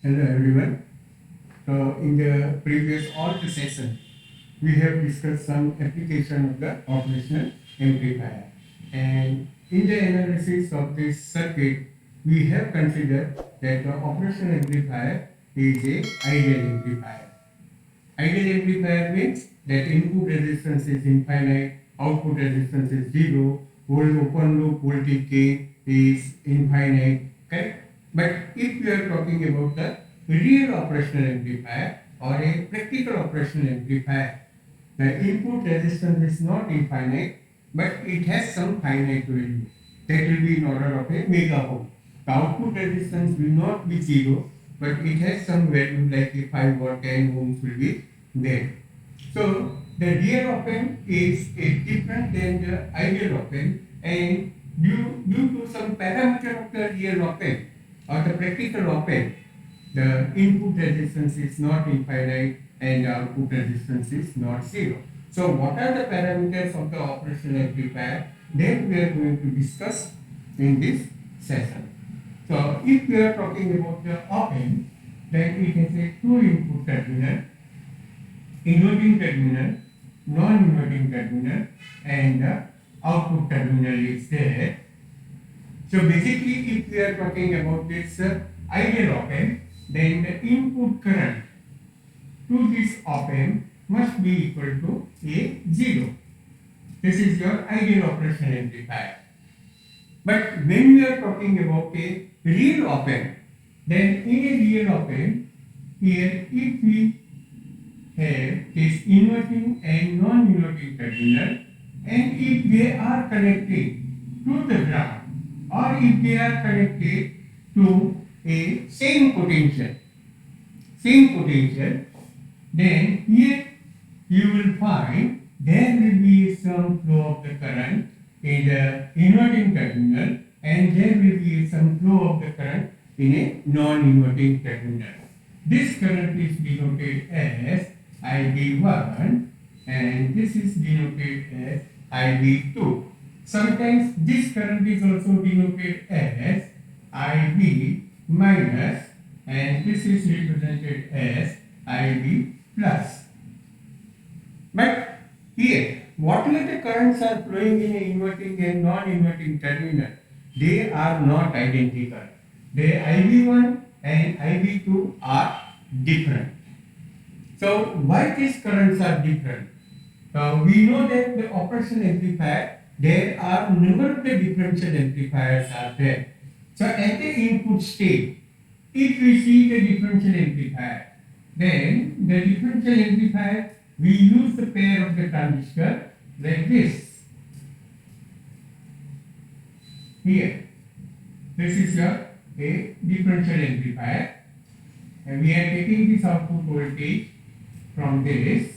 Hello everyone. So in the previous all the session, we have discussed some application of the operational amplifier. And in the analysis of this circuit, we have considered that the operational amplifier is a ideal amplifier. Ideal amplifier means that input resistance is infinite, output resistance is zero, open loop voltage gain is infinite, correct? But if we are talking about the real operational amplifier or a practical operational amplifier, the input resistance is not infinite, but it has some finite value. That will be in order of a mega ohm. The output resistance will not be zero, but it has some value like a 5 or 10 ohms will be there. So the real op-amp is different than the ideal op-amp, and due to some parameter of the real op-amp or the practical op-amp, the input resistance is not infinite and the output resistance is not zero. So what are the parameters of the operational amplifier? Then we are going to discuss in this session. So if we are talking about the op-amp, then it has a two input terminal, inverting terminal, non-inverting terminal, and the output terminal is there. So basically, if we are talking about this ideal op-amp, then the input current to this op-amp must be equal to a 0. This is your ideal operational amplifier. But when we are talking about a real op-amp, then in a real op-amp, here if we have this inverting and non-inverting terminal, and if they are connected to the ground, or if they are connected to a same potential, then here you will find there will be some flow of the current in the inverting terminal, and there will be some flow of the current in a non-inverting terminal. This current is denoted as IB1 and this is denoted as IB2. Sometimes this current is also denoted as IB minus and this is represented as IB plus. But here, whatever the currents are flowing in an inverting and non-inverting terminal, they are not identical. The IB1 and IB2 are different. So why these currents are different? We know that the operational amplifier, there are number of the differential amplifiers are there. So at the input state, if we see the differential amplifier, then the differential amplifier, we use the pair of the transistor like this. Here, this is your a differential amplifier, and we are taking this output voltage from this.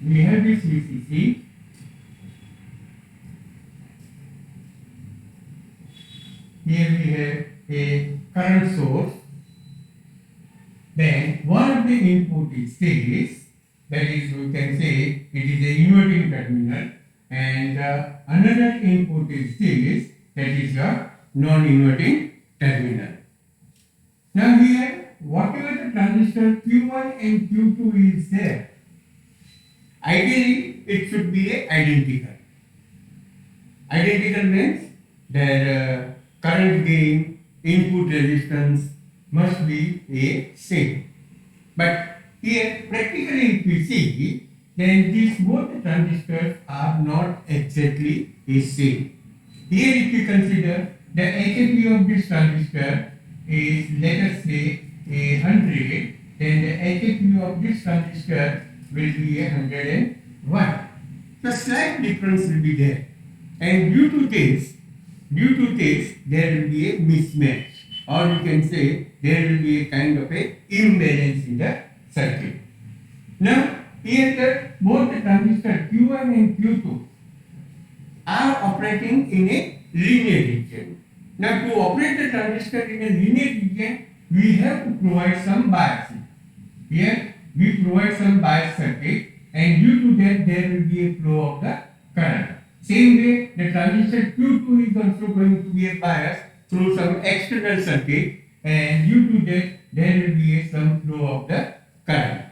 We have this VCC. Here we have a current source. Then one of the input is this, that is, we can say it is a inverting terminal, and another input is this, that is your non-inverting terminal. Now here, whatever the transistor Q1 and Q2 is there, ideally it should be identical. Identical means that current gain, input resistance must be a same. But here practically if we see, then these both the transistors are not exactly the same. Here if you consider the HFE of this transistor is, let us say, 100, then the HFE of this transistor will be 101. So slight difference will be there, and due to this there will be a mismatch, or you can say there will be a kind of a imbalance in the circuit. Now here both the transistor Q1 and Q2 are operating in a linear region. Now to operate the transistor in a linear region, we have to provide some biasing. Here we provide some bias circuit, and due to that there will be a flow of the current. Same way the transistor Q2 is also going to be a bias through some external circuit, and due to that there will be some flow of the current.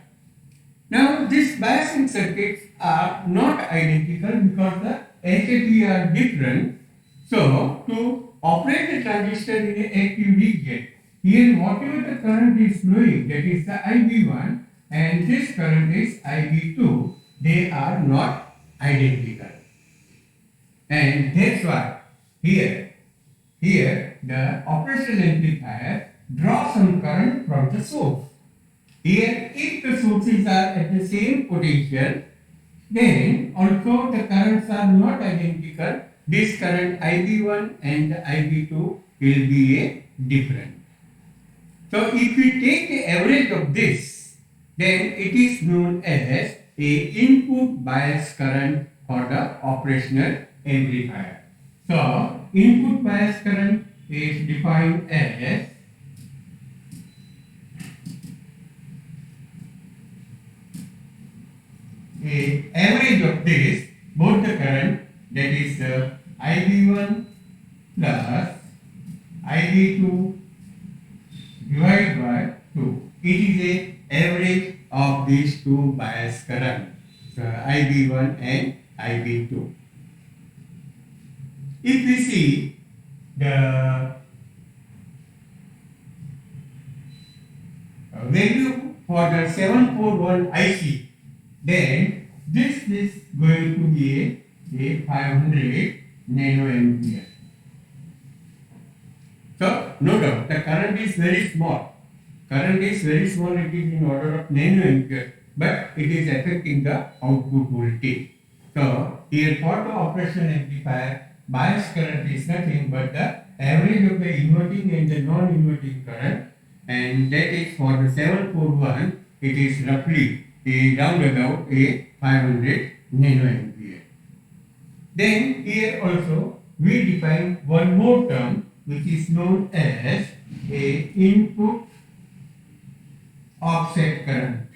Now these biasing circuits are not identical because the HAP are different. So to operate the transistor in a active region, here whatever the current is flowing, that is the IB1, and this current is IB2, they are not identical. And that's why here the operational amplifier draws some current from the source. Here, if the sources are at the same potential, then also the currents are not identical. This current IB1 and IB2 will be a different. So if we take the average of this, then it is known as a input bias current for the operational amplifier. So input bias current is defined as a average of this, both the current, that is IB1 plus IB2 divided by 2. It is a average of these two bias current, so IB1 and IB2. If we see the value for the 741 IC, then this is going to be a 500 nanoampere. So no doubt the current is very small. Current is very small, it is in order of nanoampere, but it is affecting the output voltage. So here for the operational amplifier, bias current is nothing but the average of the inverting and the non-inverting current, and that is for the 741, it is roughly round about a 500 nanoampere. Then here also we define one more term which is known as a input offset current.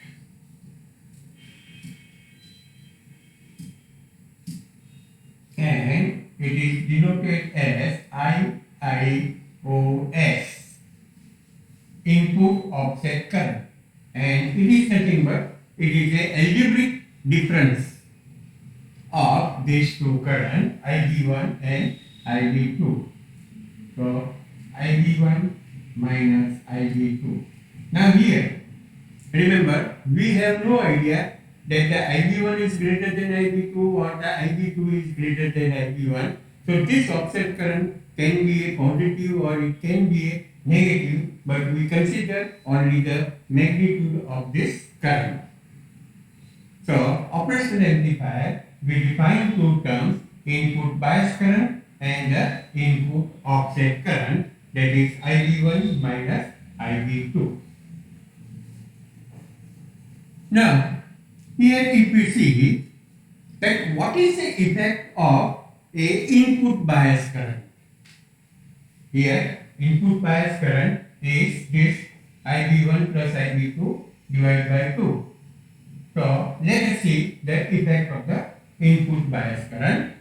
And it is denoted as IIOS, input offset current, and it is nothing but it is a algebraic difference of these two current, IB1 and IB2. So IB1 minus IB2. Now here, remember, we have no idea that the IB1 is greater than IB2 or the IB2 is greater than IB1. So this offset current can be a positive or it can be a negative, but we consider only the magnitude of this current. So operational amplifier, we define two terms, input bias current and the input offset current, that is IB1 minus IB2. Now, here if we see that what is the effect of a input bias current. Here, input bias current is this IB1 plus IB2 divided by 2. So, let us see the effect of the input bias current.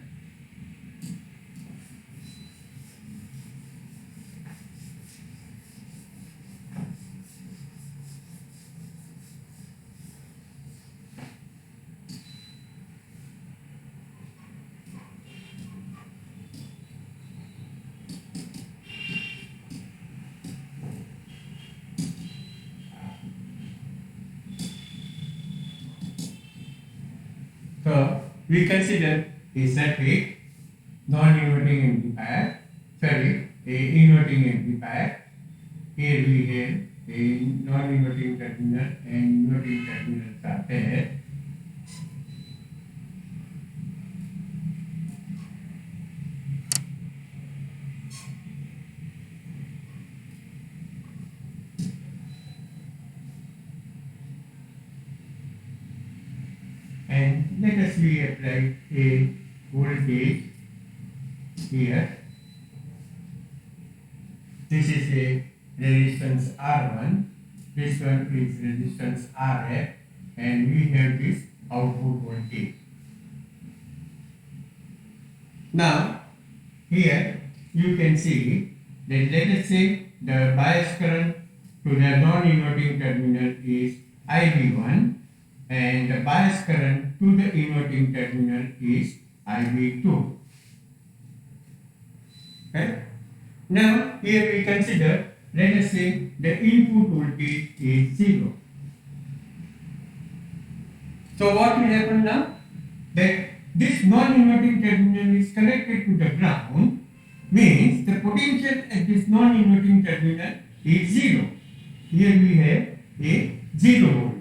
So, we consider a circuit, non-inverting amplifier, sorry, a inverting amplifier. Here we have a non-inverting terminal and inverting terminals are there. And let us apply a voltage here. This is a resistance R1, this one is resistance RF, and we have this output voltage. Now, here you can see that let us say the bias current to the non-inverting terminal is IB1 and the bias current to the inverting terminal is IB2. Okay. Now here we consider, let us say the input voltage is 0. So what will happen now? That this non-inverting terminal is connected to the ground, means the potential at this non-inverting terminal is 0. Here we have a 0 volt.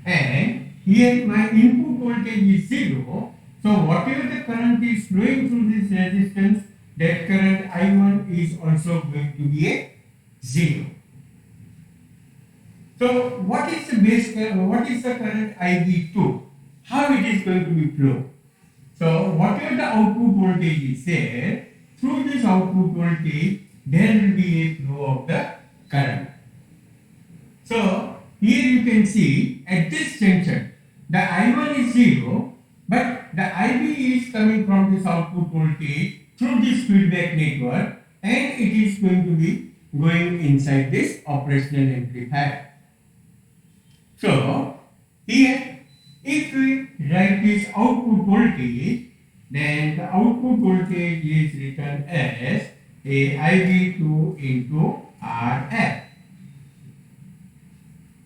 And here my input voltage is 0. So whatever the current is flowing through this resistance, that current I1 is also going to be a 0. So what is the base current? What is the current IB2? How it is going to be flow? So whatever the output voltage is there, through this output voltage there will be a flow of the current. So here you can see at this junction the I1 is 0, but the IB is coming from this output voltage through this feedback network and it is going to be going inside this operational amplifier. So here if we write this output voltage, then the output voltage is written as a IB2 into RF.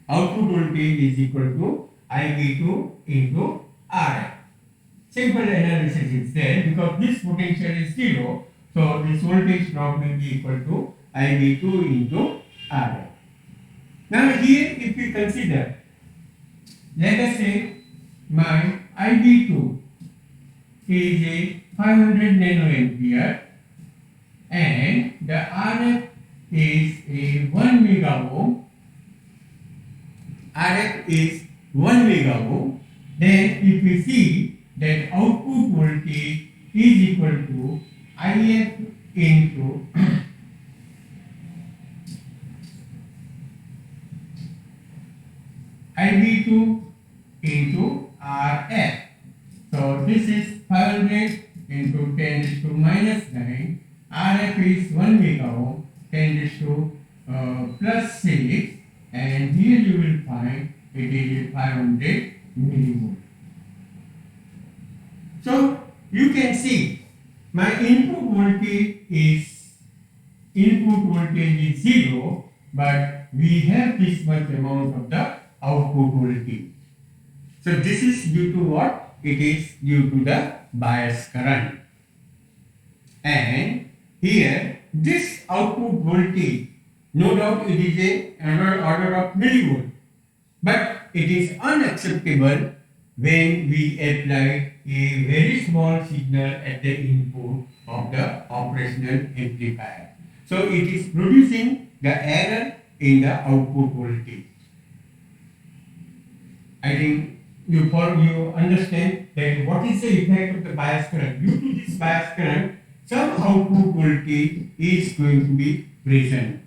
Output voltage is equal to IB2 into RF. Simple analysis is there because this potential is 0. So this voltage drop will be equal to IB2 into RF. Now here if we consider, let us say my IB2 is a 500 nanoampere and the RF is a 1 mega ohm. RF is 1 mega ohm. Then if we see that output voltage is equal to IF into IB2 into RF. So this is 500 into 10 to minus 9. RF is 1 mega ohm, 10 to plus 6, and here you will find it is 500 millivolt. So you can see my input voltage is 0, but we have this much amount of the output voltage. So this is due to what? It is due to the bias current. And here this output voltage, no doubt it is a order of millivolt, but it is unacceptable when we apply a very small signal at the input of the operational amplifier. So it is producing the error in the output voltage. I think you understand that what is the effect of the bias current. Due to this bias current, some output voltage is going to be present.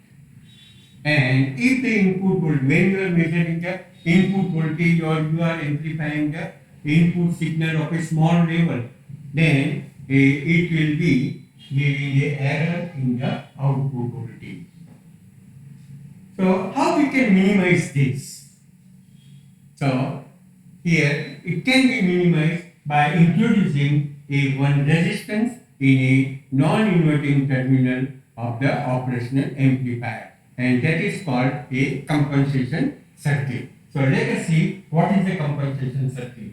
And if the input voltage, when you are measuring the input voltage or you are amplifying the input signal of a small level, then it will be giving an error in the output voltage. So how we can minimize this? So here it can be minimized by introducing a one resistance in a non-inverting terminal of the operational amplifier, and that is called a compensation circuit. So let us see what is the compensation circuit.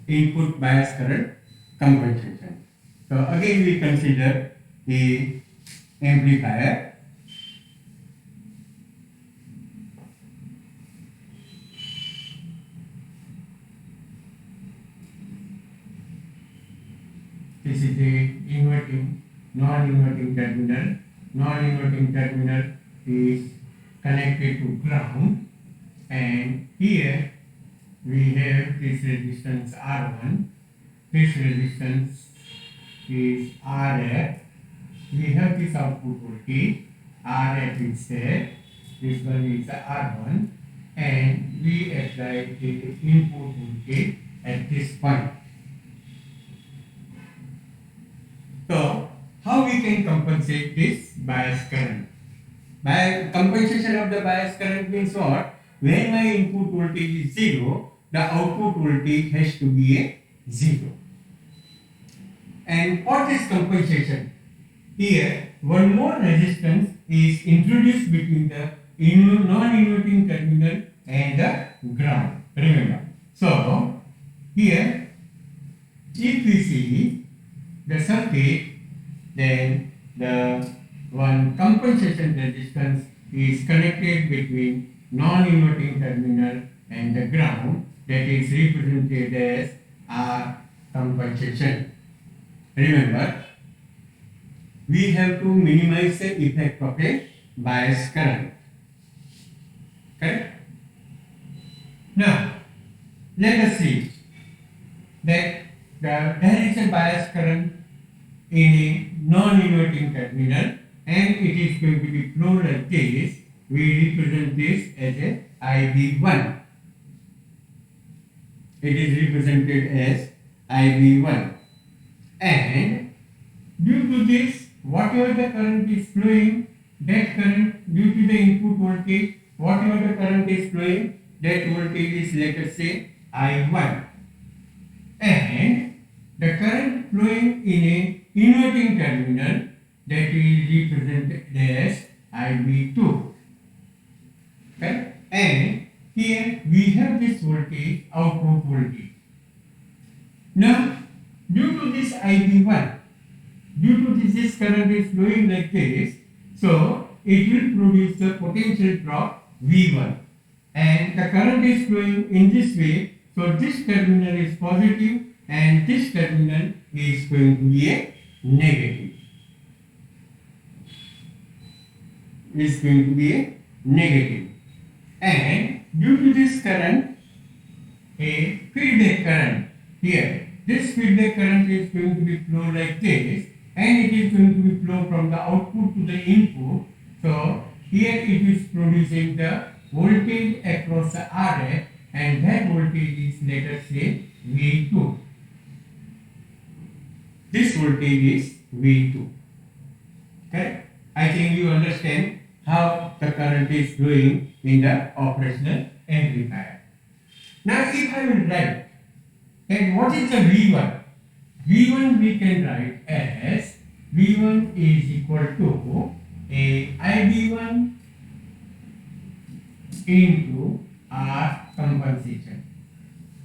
Input bias current compensation. So again we consider the amplifier. This is the inverting non-inverting terminal. Non-inverting terminal is connected to ground, and here we have this resistance R1. This resistance is RF. We have this output voltage. RF is there. This one is R1, and we apply the input voltage at this point. So, how we can compensate this bias current? By compensation of the bias current means what? When my input voltage is 0, the output voltage has to be a 0. And what is compensation? Here, one more resistance is introduced between the non-inverting terminal and the ground. Remember. So, here, if we see the circuit, then the one compensation resistance is connected between non-inverting terminal and the ground, that is represented as R compensation. Remember, we have to minimize the effect of a bias current. Correct? Now, let us see that there is a bias current in a non-inverting terminal, and it is going to be flow like this. We represent this as a IB1. It is represented as IB1. And due to this, whatever the current is flowing, that current, due to the input voltage, whatever the current is flowing, that voltage is, let us say, I1. And the current flowing in a inverting terminal, that is represented as IB2. Okay? And here we have this voltage, output voltage. Now, due to this IB1, due to this current is flowing like this, so it will produce the potential drop V1. And the current is flowing in this way, so this terminal is positive and this terminal is going to be a negative. Is going to be a negative. And due to this current, a feedback current here, this feedback current is going to be flow like this, and it is going to be flow from the output to the input. So here it is producing the voltage across the RF, and that voltage is, let us say, V2. This voltage is V2. Okay? I think you understand how the current is flowing in the operational amplifier. Now if I will write, then what is the V1? V1 we can write as V1 is equal to a IB1 into R compensation.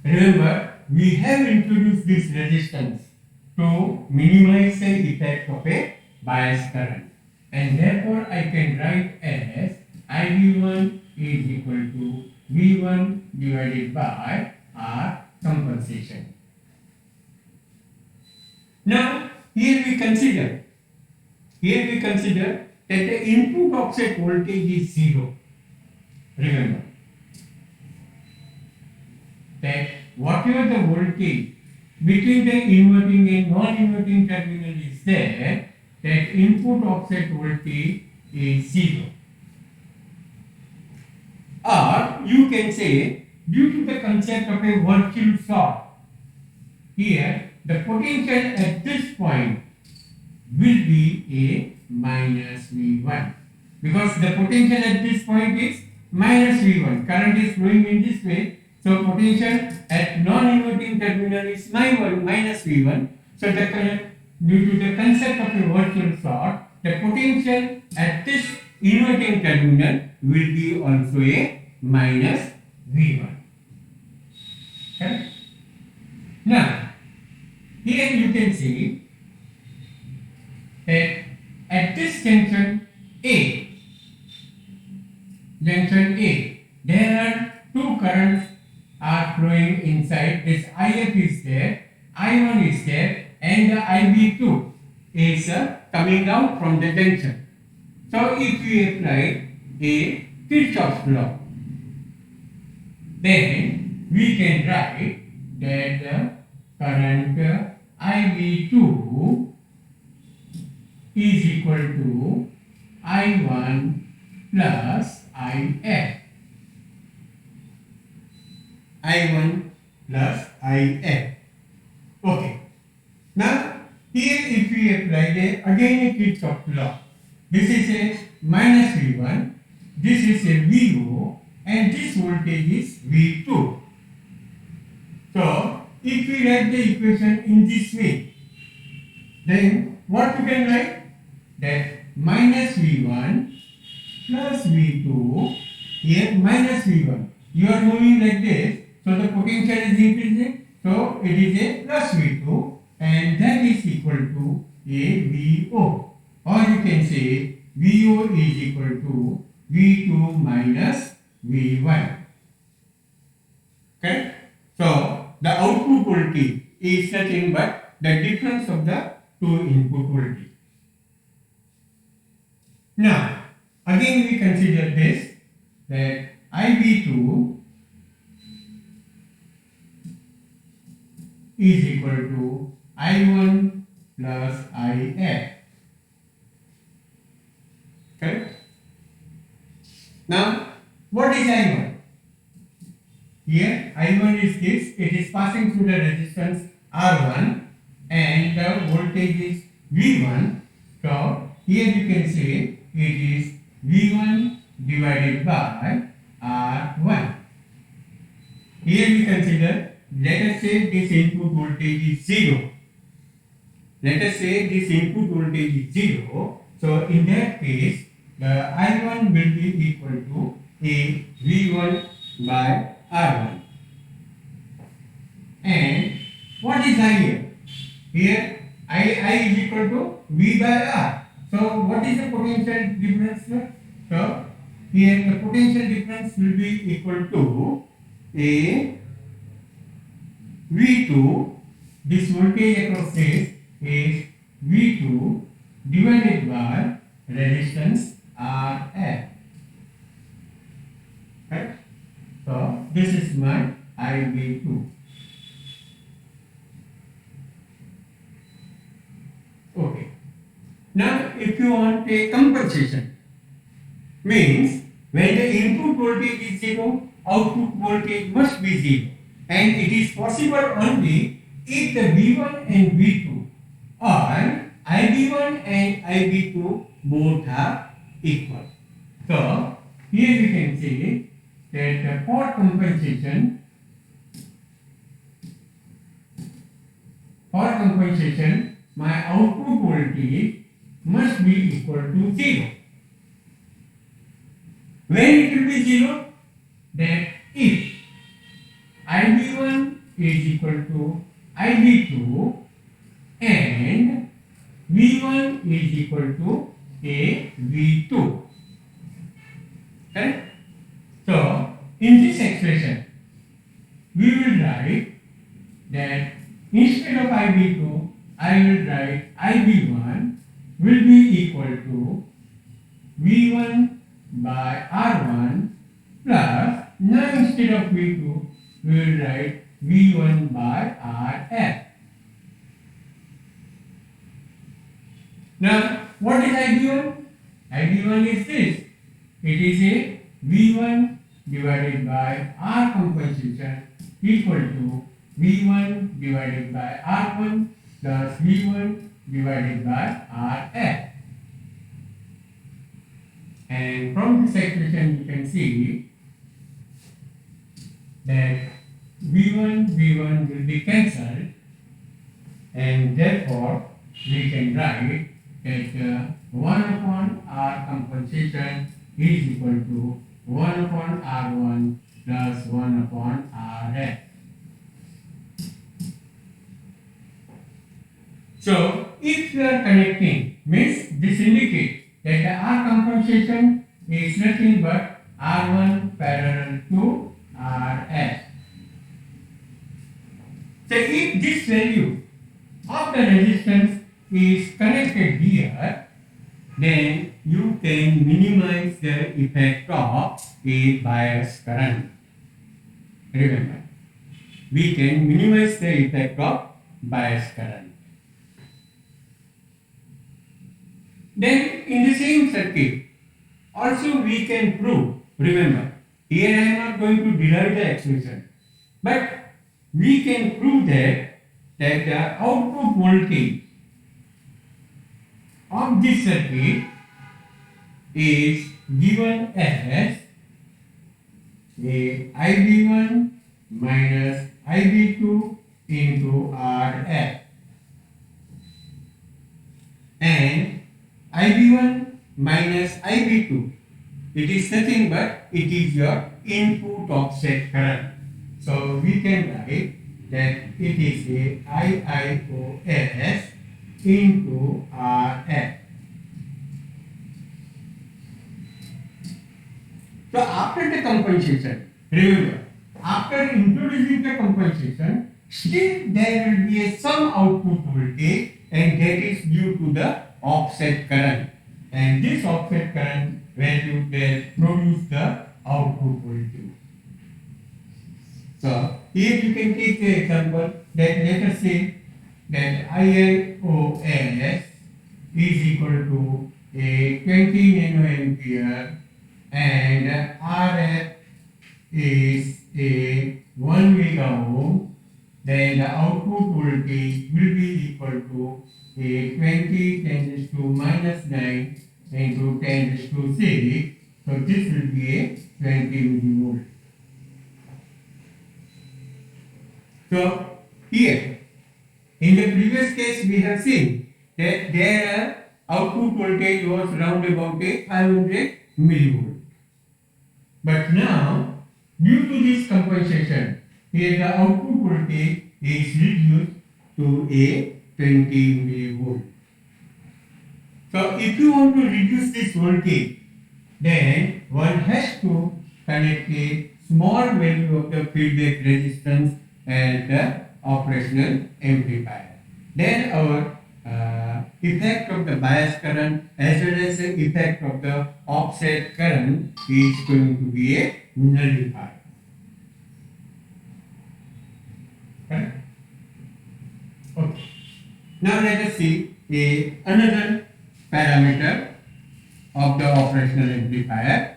Remember, we have introduced this resistance to minimize the effect of a bias current, and therefore I can write as IB1 is equal to V1 divided by R compensation. Now here we consider that the input offset voltage is 0. Remember that whatever the voltage between the inverting and non-inverting terminal is there, that input offset voltage is 0. Or you can say, due to the concept of a virtual short, here the potential at this point will be a minus V1, because the potential at this point is minus V1. Current is flowing in this way, so potential at non-inverting terminal is minus V1. So the current, due to the concept of a virtual short, the potential at this inverting terminal will be also a minus V1. Okay? Now, here you can see that at this junction A, there are two currents are flowing inside. This IF is there, I1 is there, and the IB2 is coming out from the junction. So if we apply a Kirchhoff's law, then we can write that the current IV2 is equal to I1 plus IF. I1 plus IF. Okay. Now, here if we apply again a Kirchhoff's law, this is a minus V1, this is a VO, and this voltage is V2. So, if we write the equation in this way, then what we can write? That minus V1 plus V2, here minus V1. You are moving like this, so the potential is increasing, so it is a plus V2, and that is equal to a VO. Or you can say VO is equal to V2 minus V1. Okay? So, the output voltage is nothing but the difference of the two input voltage. Now, again we consider this, that IV2 is equal to I1 plus IF. Correct? Now, what is I1? Here, I1 is this, it is passing through the resistance R1 and the voltage is V1. So, here you can say it is V1 divided by R1. Here we consider, let us say this input voltage is 0. Let us say this input voltage is 0. So, in that case, the I1 will be equal to a V1 by R1. And what is I here? Here I is equal to V by R. So what is the potential difference here? So here the potential difference will be equal to a V2. This voltage across this is V2 divided by resistance RF. Right? So this is my IV2. Okay. Now if you want a compensation, means when the input voltage is 0, output voltage must be 0, and it is possible only if the V1 and V2 or IB1 and IB2 both are equal. So here we can say that for compensation, my output voltage must be equal to 0. When it will be 0? That if IB1 is equal to IB2 and V1 is equal to a V2. Correct? So, in this expression, we will write that instead of IB2, I will write IB1 will be equal to V1 by R1 plus, now instead of V2, we will write V1 by RF. Now, what is IB1? IB1 is this. It is a V1 divided by R compensation equal to V1 divided by R1 plus V1 divided by RF. And from this expression you can see that V1 will be cancelled, and therefore we can write that 1 upon R compensation is equal to 1 upon R1 plus 1 upon RF. So, if you are connecting, means this indicates that the R compensation is nothing but R1 parallel to RS. So, if this value of the resistance is connected connected here, then you can minimize the effect of a bias current. Remember, we can minimize the effect of bias current. Then in the same circuit, also we can prove, remember, here I am not going to derive the expression, but we can prove that the output voltage of this circuit is given as a IB1 minus IB2 into RF, and IB1 minus IB2, it is nothing but it is your input offset current. So we can write that it is a IIOS into RF. So after the compensation, remember, after introducing the compensation, still there will be some output voltage, and that is due to the offset current. And this offset current value will produce the output voltage. So here you can take the example that let us say that IIOS is equal to a 20 nanoampere and RF is a 1 mega ohm, then the output voltage will be equal to a 20 10 to minus 9 into 10 to 6. So this will be a 20 millivolt. So here in the previous case we have seen that their output voltage was round about a 500 millivolt. But now, due to this compensation, here the output voltage is reduced to a 20 millivolt. So if you want to reduce this voltage, then one has to connect a small value of the feedback resistance as the operational amplifier. Then our effect of the bias current as well as the effect of the offset current is going to be a nullifier. Correct? Okay. Now let us see another parameter of the operational amplifier.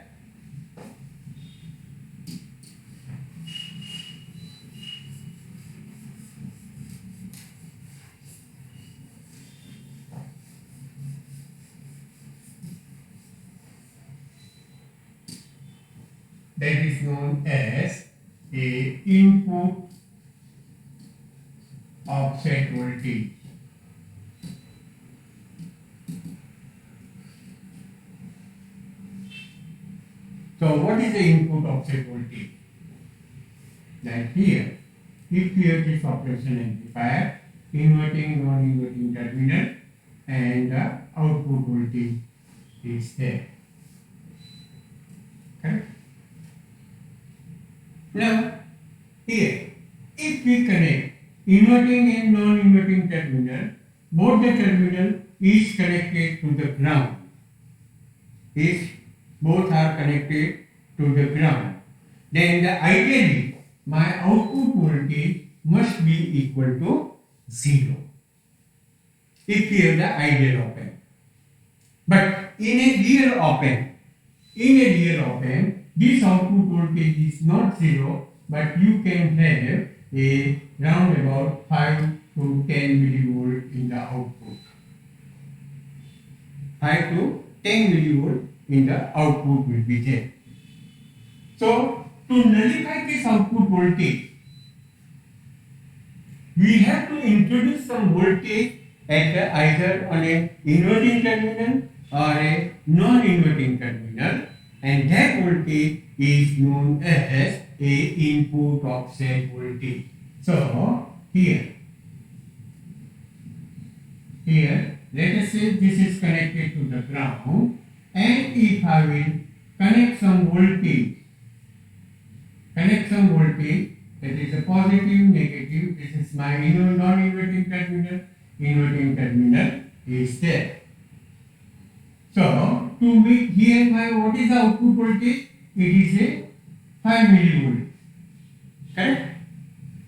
That is known as a input offset voltage. So what is the input offset voltage? That here, if you have this operational amplifier, inverting, non-inverting terminal, and the output voltage is there. Correct? Now, here, if we connect inverting and non-inverting terminal, both the terminal is connected to the ground. Both are connected to the ground. Then ideally, my output voltage must be equal to 0. If we have the ideal op-amp. But in a real op-amp, this output voltage is not 0, but you can have a round about 5 to 10 millivolt in the output. 5 to 10 millivolt in the output will be there. So to nullify this output voltage, we have to introduce some voltage at either on an inverting terminal or a non-inverting terminal, and that voltage is known as a input offset voltage. So here let us say this is connected to the ground, and if I will connect some voltage, that is a positive, negative, this is my non-inverting terminal, inverting terminal, is there. So, to meet here my what is the output voltage? It is a 5 millivolt. Correct?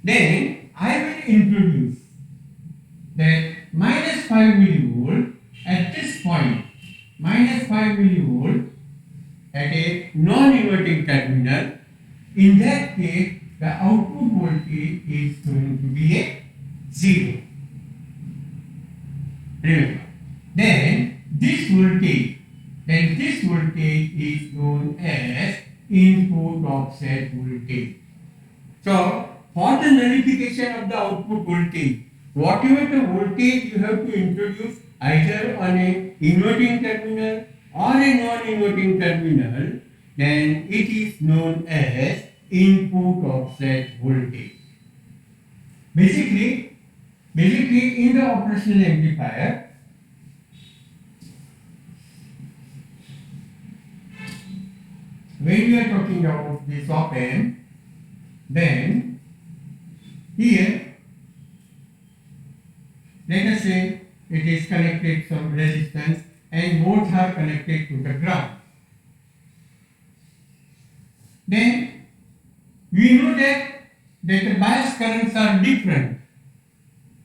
Then I will introduce that minus 5 millivolt at this point, minus 5 millivolt at a non-inverting terminal. In that case, the output voltage is going to be a 0. Remember. Then this voltage is known as input offset voltage. So, for the nullification of the output voltage, whatever the voltage you have to introduce either on a inverting terminal or a non-inverting terminal, then it is known as input offset voltage. Basically in the operational amplifier, when we are talking about this op amp, then here let us say it is connected some resistance and both are connected to the ground. Then we know that the bias currents are different.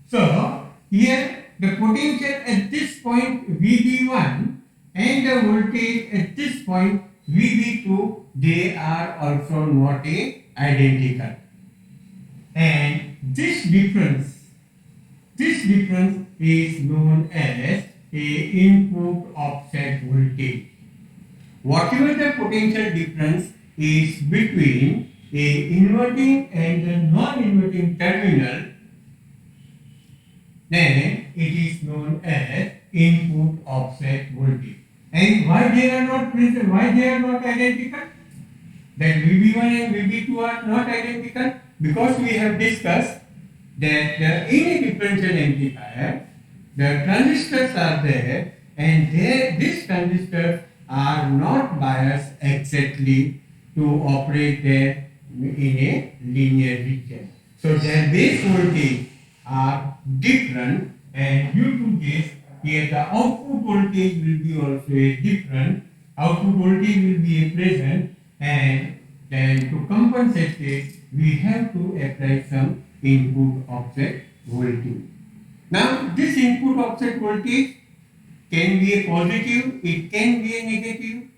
So here the potential at this point VB1 and the voltage at this point VB2, they are also not identical. And this difference is known as a input offset voltage. Whatever the potential difference is between a inverting and a non-inverting terminal, then it is known as input offset voltage. And why they are not present? Why they are not identical? That VB1 and VB2 are not identical because we have discussed that in a differential amplifier, the transistors are there and these transistors are not biased exactly to operate there in a linear region. So their base voltage are different, and due to this, here the output voltage will be also a different, output voltage will be a present, and then to compensate this, we have to apply some input offset voltage. Now this input offset voltage can be a positive, it can be a negative.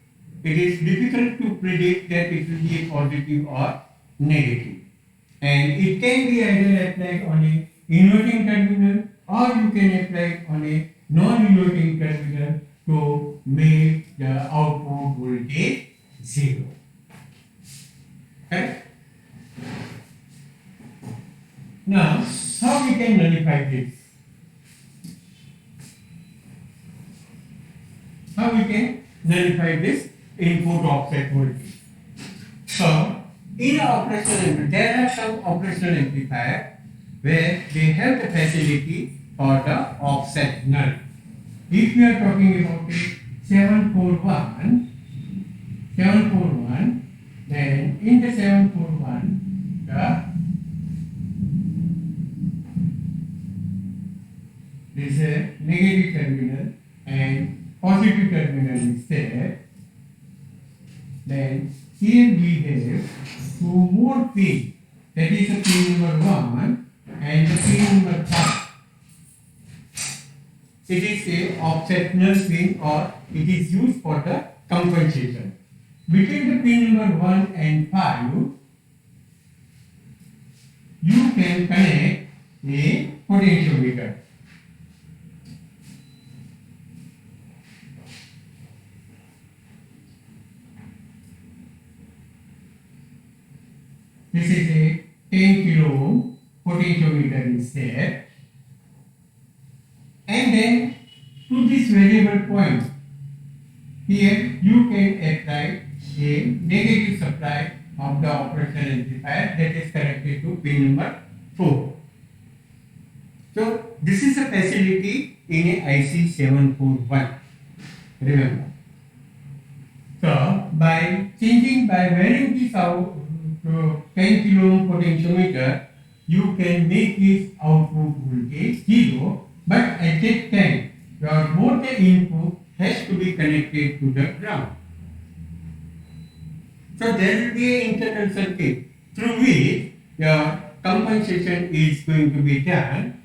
It is difficult to predict that it will be a positive or negative. And it can be either applied on a inverting terminal or you can apply it on a non-inverting terminal to make the output voltage 0. Correct? Now, how we can nullify this? How we can nullify this input offset voltage? So, in an operational amplifier, there are some operational amplifiers where they have the facility for the offset null. If we are talking about a 741, then in the 741, there is a negative terminal and positive terminal is there. Then here we have two more pins, that is the pin number 1 and the pin number 5. It is a offset null pin or it is used for the compensation. Between the pin number 1 and 5, you can connect a potentiometer. This is a 10 kilo ohm potentiometer is there. And then to this variable point, here you can apply a negative supply of the operational amplifier that is connected to pin number 4. So this is a facility in a IC 741. Remember. So by varying this out to 10 kilo ohm potentiometer, you can make this output voltage 0, but at that time both the input has to be connected to the ground. So there will be an internal circuit through which your compensation is going to be done.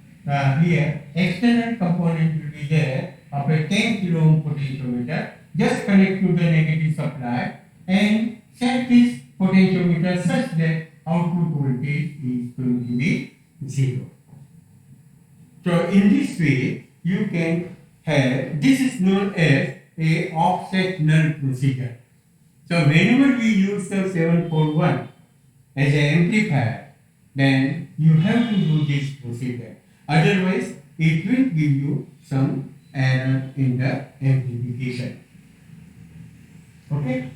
Here, external component will be there of a 10 kilo ohm potentiometer. Just connect to the negative supply and set this potentiometer such that output voltage is going to be 0. So in this way, you can have, this is known as a offset null procedure. So whenever we use the 741 as an amplifier, then you have to do this procedure. Otherwise, it will give you some error in the amplification. Okay?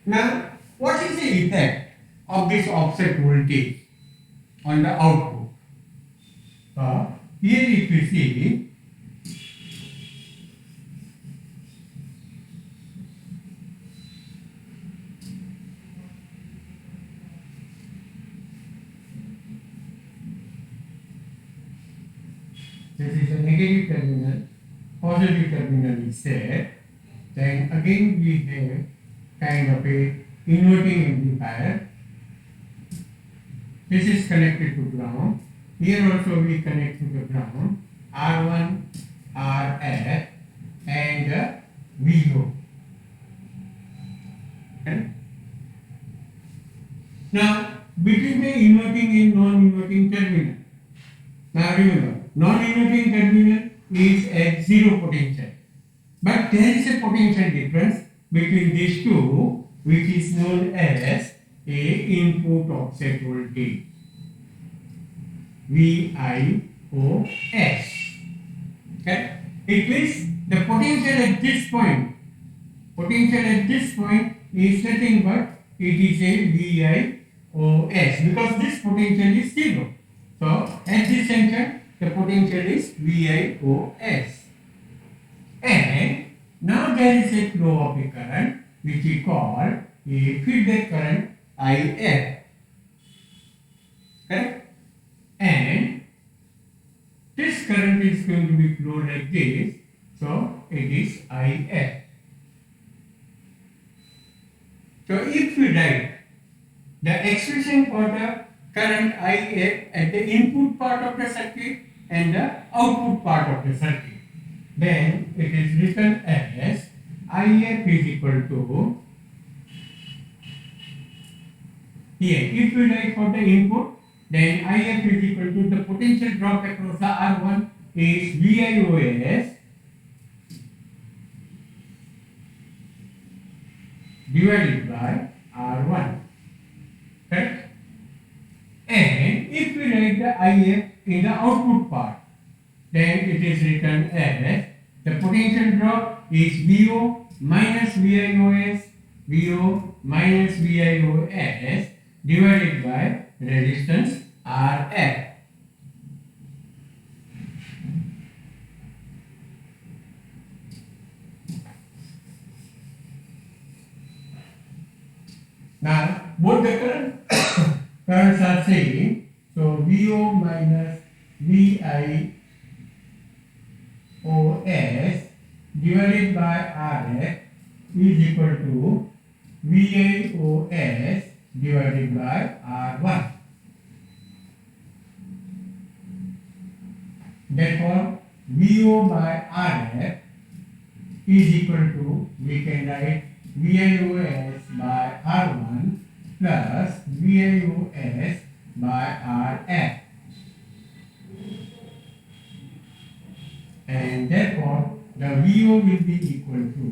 Now, what is the effect of this offset voltage on the output? Here if you see, this is a negative terminal, positive terminal is there. Then again we have kind of a inverting amplifier. This is connected to ground. Here also we connect to the ground. R1, RF and VO. Okay. Now between the inverting and non-inverting terminal. Now remember, non-inverting terminal is at zero potential. But there is a potential difference between these two, which is known as a input offset voltage, VIOS. Okay? It means the potential at this point is nothing but it is a VIOS because this potential is zero. So at this junction the potential is VIOS. And now there is a flow of a current which we call a feedback current IF. Correct? And this current is going to be flow like this. So it is IF. So if we write the expression for the current IF at the input part of the circuit and the output part of the circuit, then it is written as IF is equal to, here if we write for the input, then IF is equal to the potential drop across the R1 is VIOS divided by R1. Correct? And if we write the IF in the output part, then it is written as the potential drop is VO minus VIOS, VO minus VIOS divided by resistance RF. Now both the currents are same, so VO minus VIOS divided by RF is equal to VIOS divided by R1. Therefore, VO by RF is equal to, we can write VIOS by R1 plus VIOS by RF. And therefore, the VO will be equal to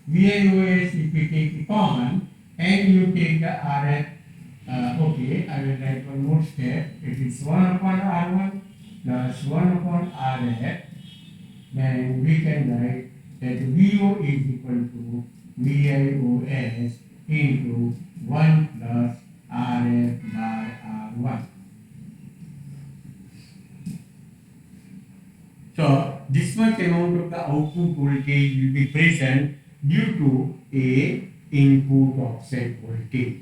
VIOS if we take the common and you take the RF. Okay, I will write one more step. It is 1 upon R1 plus 1 upon RF. Then we can write that VO is equal to VIOS into 1 plus RF by R1. So this much amount of the output voltage will be present due to a input offset voltage.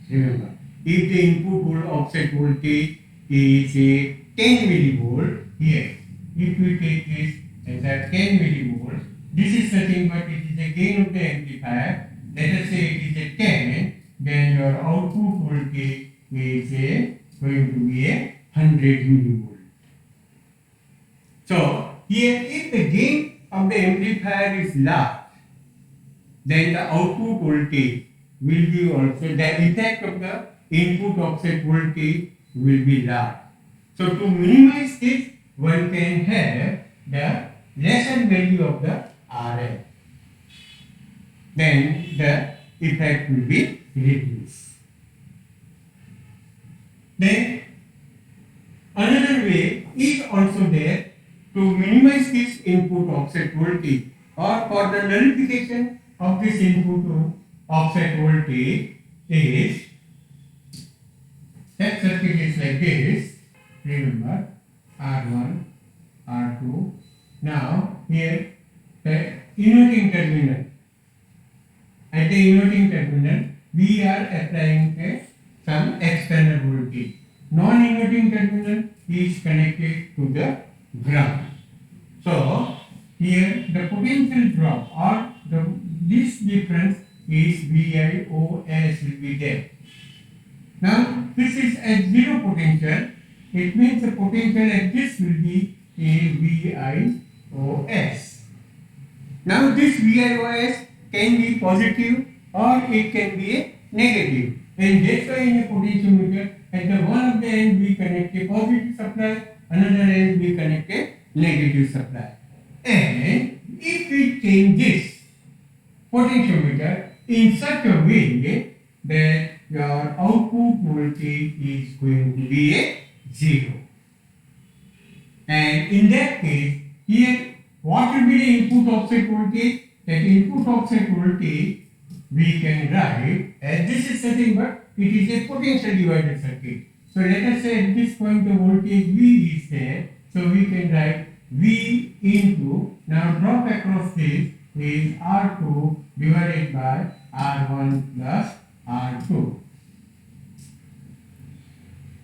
Remember, if the input offset voltage is a 10 millivolt here, if we take this as a 10 millivolts, this is nothing but it is a gain of the amplifier. Let us say it is a 10, then your output voltage is going to be a 100 millivolt. So here, if the gain of the amplifier is large, then the output voltage will be also, the effect of the input offset voltage will be large. So to minimize this, one can have the lesser value of the RF. Then the effect will be reduced. Then another way is also there to minimize this input offset voltage, or for the nullification of this input offset voltage is, that circuit is like this. Remember, R1, R2. Now here the inverting terminal. At the inverting terminal, we are applying some external voltage. Non-inverting terminal is connected to the ground. So here the potential drop, or this difference is VIOS will be there. Now this is at zero potential. It means the potential at this will be a VIOS. Now this VIOS can be positive or it can be a negative. And that's why in a potentiometer, at the one of the end we connect a positive supply, another end we connect a negative supply. And if we change this potentiometer in such a way that your output voltage is going to be a 0. And in that case, here what will be the input offset voltage? That input offset voltage we can write as, this is nothing but it is a potential divider circuit. So let us say at this point the voltage V is there. So we can write V into, now drop across this is R2 divided by R1 plus R2.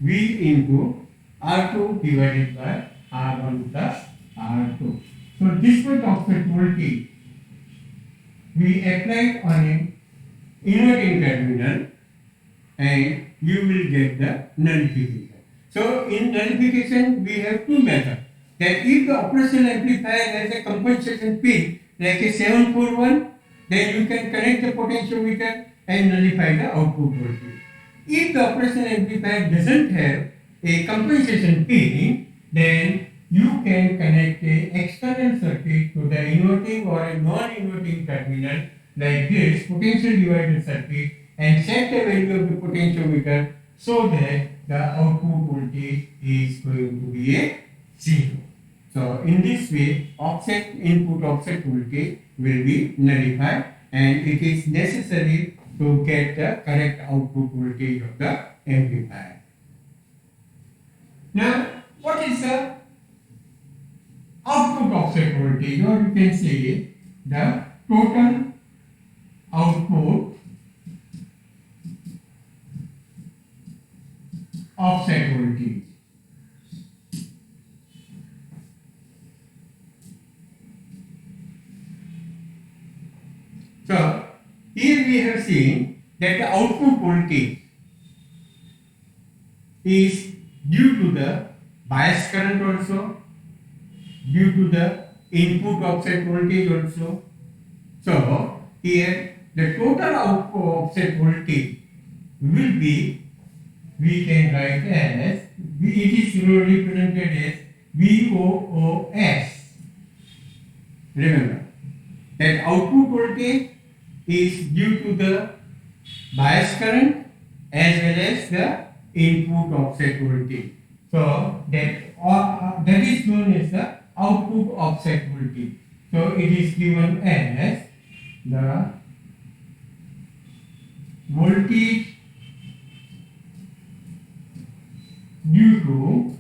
V into R2 divided by R1 plus R2. So this much offset voltage we applied on an inverting terminal and you will get the nullification. So in nullification we have two methods. That if the operational amplifier has a compensation pin like a 741, then you can connect the potentiometer and nullify the output voltage. If the operational amplifier doesn't have a compensation pin, then you can connect a external circuit to the inverting or a non-inverting terminal like this potential divider circuit and set the value of the potentiometer so that the output voltage is going to be a 0. So in this way, input offset voltage will be nullified, and it is necessary to get the correct output voltage of the amplifier. Now, what is the output offset voltage, or you can say the total output offset voltage? So here we have seen that the output voltage is due to the bias current also, due to the input offset voltage also. So here the total output offset voltage will be, we can write as, it is represented as VOOS. Remember that output voltage is due to the bias current as well as the input offset voltage. So that is known as the output offset voltage. So it is given as the voltage due to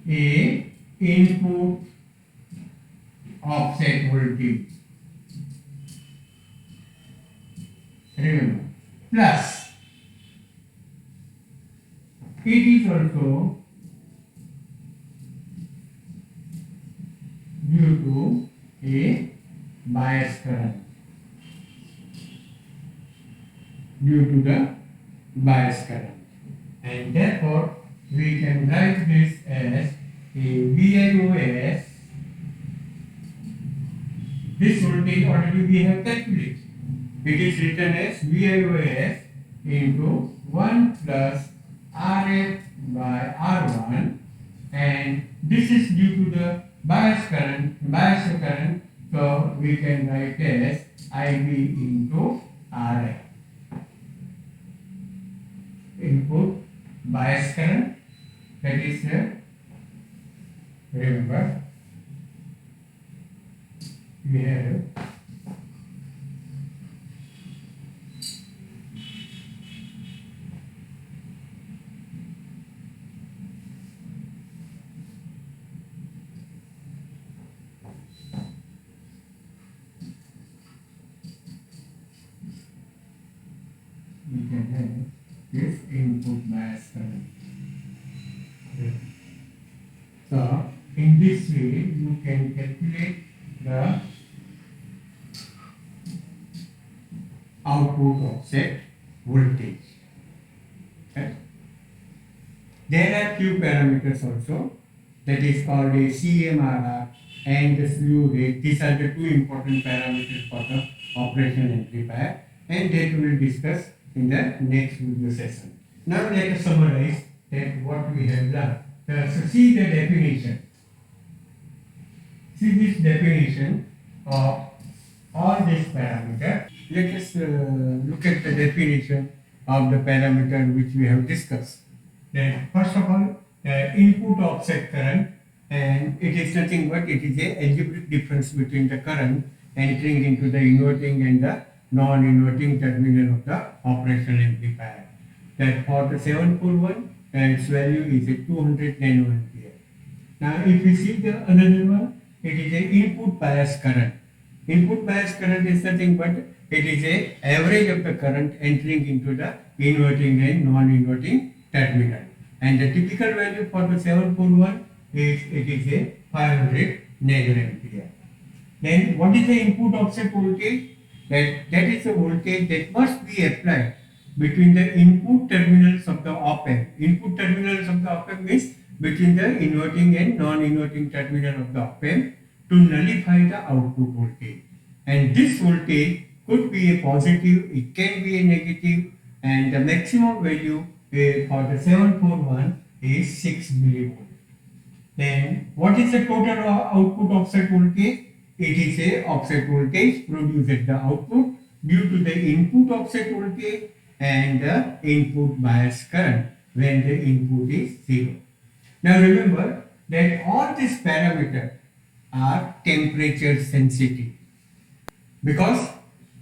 a input offset voltage. Remember, plus it is also bias current. And therefore, we can write this as a VIOS. This voltage already we have calculated. It is written as VIOS into 1 plus RF by R1, and this is due to the bias current, so we can write as IB into RF. Input bias current, that is remember we have this input bias current. So in this way you can calculate the output offset voltage. Okay. There are few parameters also, that is called a CMRR and the slew rate. These are the two important parameters for the operation amplifier, and that we will discuss in the next video session. Now let us summarize that what we have learned. So see the definition. See this definition of all these parameters. Let us look at the definition of the parameter which we have discussed. Then first of all, input offset current, and it is nothing but it is a algebraic difference between the current entering into the inverting and the non-inverting terminal of the operational amplifier. That for the 741, its value is a 200 nanoampere. Now if we see the another one, it is a input bias current. Input bias current is nothing but it is a average of the current entering into the inverting and non-inverting terminal. And the typical value for the 741 is it is a 500 nanoampere. Then what is the input offset voltage? That is the voltage that must be applied between the input terminals of the op-amp. Input terminals of the op-amp means between the inverting and non-inverting terminal of the op-amp to nullify the output voltage. And this voltage could be a positive, it can be a negative, and the maximum value for the 741 is 6 millivolt. Then what is the total output offset voltage? It is a offset voltage produced at the output due to the input offset voltage and the input bias current when the input is 0. Now remember that all these parameters are temperature sensitive, because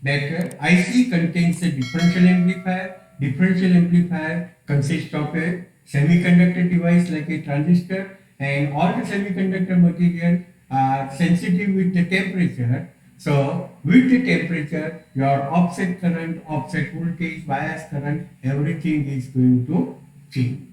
that IC contains a differential amplifier. Differential amplifier consists of a semiconductor device like a transistor, and all the semiconductor material are sensitive with the temperature. So with the temperature, your offset current, offset voltage, bias current, everything is going to change.